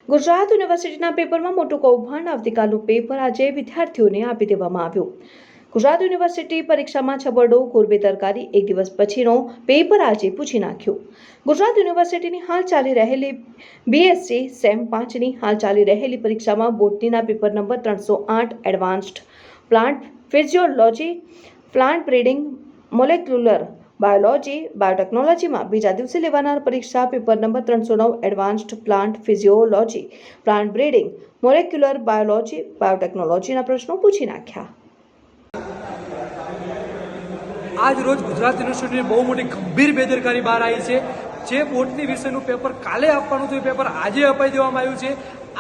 ગુજરાત યુનિવર્સિટીના પેપરમાં મોટું કૌભાંડ. આવતીકાલનું પેપર આજે વિદ્યાર્થીઓને આપી દેવામાં આવ્યું. ગુજરાત યુનિવર્સિટી પરીક્ષામાં છબરડો, બેદરકારી. એક દિવસ પછીનો પેપર આજે પૂછી નાખ્યું. ગુજરાત યુનિવર્સિટીની હાલ ચાલી રહેલી બીએસસી સેમ 5ની હાલ ચાલી રહેલી પરીક્ષામાં બોટનીના paper number 308 advanced plant physiology, plant breeding, molecular biology, બાયોટેકનોલોજીમાં બીજા દિવસે લેવાનાર પરીક્ષા paper number 309 advanced plant physiology, plant breeding, molecular biology, બાયોટેકનોલોજીના પ્રશ્નો પૂછી નાખ્યા. આજ રોજ ગુજરાત યુનિવર્સિટીની બહુ મોટી ગંભીર બેદરકારી બહાર આવી છે. જે બોટની વિષયનું પેપર કાલે આપવાનું હતું એ પેપર આજે અપાઈ દેવામાં આવ્યું છે.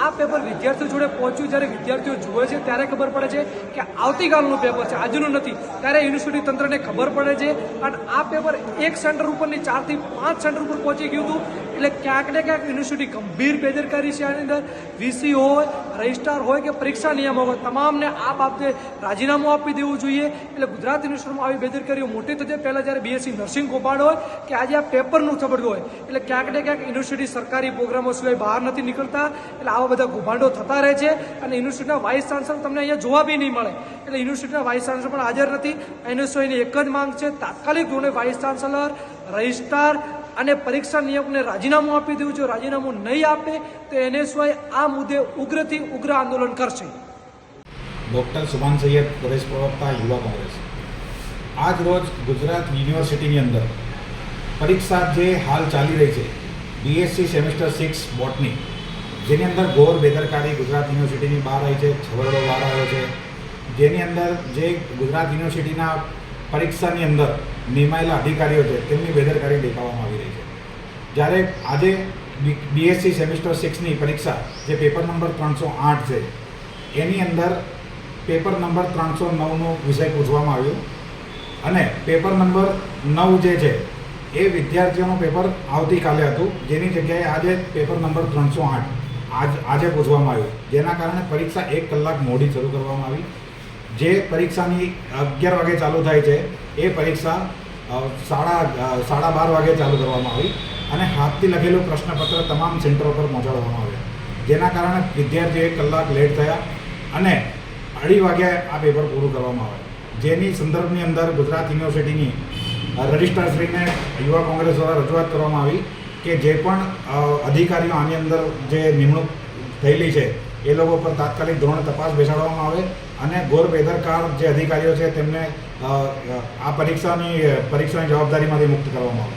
આ પેપર વિદ્યાર્થીઓ જોડે પહોંચ્યું, જ્યારે વિદ્યાર્થીઓ જુએ છે ત્યારે ખબર પડે છે કે આવતીકાલનું પેપર છે, આજનું નથી. ત્યારે યુનિવર્સિટી તંત્રને ખબર પડે છે અને આ પેપર એક સેન્ટર ઉપરની 4 થી 5 સેન્ટર ઉપર પહોંચી ગયું હતું. એટલે ક્યાંક ને ક્યાંક યુનિવર્સિટી ગંભીર બેદરકારી છે. આની અંદર વીસી હોય, રજિસ્ટ્રાર હોય કે પરીક્ષા નિયામક હોય, તમામને આ બાબતે રાજીનામું આપી દેવું જોઈએ. એટલે ગુજરાત યુનિવર્સિટીમાં આવી બેદરકારીઓ મોટી થતી. પહેલાં જ્યારે બીએસસી નર્સિંગ કૌભાંડ હોય કે આજે આ પેપરનું છબરડું હોય, એટલે ક્યાંક ને ક્યાંક યુનિવર્સિટી સરકારી પ્રોગ્રામો સિવાય બહાર નથી નીકળતા. એટલે આવા બધા કૌભાંડો થતા રહે છે અને યુનિવર્સિટીના વાઇસ ચાન્સલર તમને અહીંયા જોવા બી નહીં મળે. એટલે યુનિવર્સિટીના વાઇસ ચાન્સલર પણ હાજર નથી. યુનિવર્સિટીની એક જ માંગ છે, તાત્કાલિક ધોરણે વાઇસ ચાન્સલર, રજિસ્ટ્રાર અને પરીક્ષા નિયામકને રાજીનામું આપી દેવું છે. રાજીનામું નહીં આપે તો એનએસવાય આ મુદ્દે ઉગ્રથી ઉગ્ર આંદોલન કરશે. ડૉક્ટર સુભાન સૈયદ, પ્રદેશ પ્રવક્તા, યુવા કોંગ્રેસ. આજ રોજ ગુજરાત યુનિવર્સિટીની અંદર પરીક્ષા જે હાલ ચાલી રહી છે, બીએસસી સેમેસ્ટર 6 બોટની, જેની અંદર ઘોર બેદરકારી ગુજરાત યુનિવર્સિટીની બહાર આવી છે, છબરડો બહાર આવ્યો છે. જેની અંદર જે ગુજરાત યુનિવર્સિટીના પરીક્ષાની અંદર નિમાયેલા અધિકારીઓ છે તેમની બેદરકારી દેખાવામાં આવી રહી છે. જ્યારે આજે બીએસસી સેમેસ્ટર 6ની પરીક્ષા જે પેપર નંબર 308 છે, એની અંદર પેપર નંબર 309નો વિષય પૂછવામાં આવ્યો અને પેપર નંબર 9 જે છે એ વિદ્યાર્થીઓનું પેપર આવતીકાલે હતું, જેની જગ્યાએ આજે પેપર નંબર 308 આજે પૂછવામાં આવ્યું. જેના કારણે પરીક્ષા 1 કલાક મોડી શરૂ કરવામાં આવી. જે પરીક્ષાની 11 વાગે ચાલુ થાય છે એ પરીક્ષા 12:30 વાગે ચાલુ કરવામાં આવી અને હાથથી લખેલું પ્રશ્નપત્ર તમામ સેન્ટરો પર પહોંચાડવામાં આવ્યા. જેના કારણે વિદ્યાર્થીઓ 1 કલાક લેટ થયા અને 2:30 વાગે આ પેપર પૂરું કરવામાં આવે. જેની સંદર્ભની અંદર ગુજરાત યુનિવર્સિટીની રજિસ્ટ્રારશ્રીને યુવા કોંગ્રેસ દ્વારા રજૂઆત કરવામાં આવી કે જે પણ અધિકારીઓ આની અંદર જે નિમણૂક થયેલી છે એ લોકો પર તાત્કાલિક ધોરણે તપાસ બેસાડવામાં આવે અને ઘોર બેદરકાર જે અધિકારીઓ છે તેમને આ પરીક્ષાની જવાબદારીમાંથી મુક્ત કરવામાં આવે.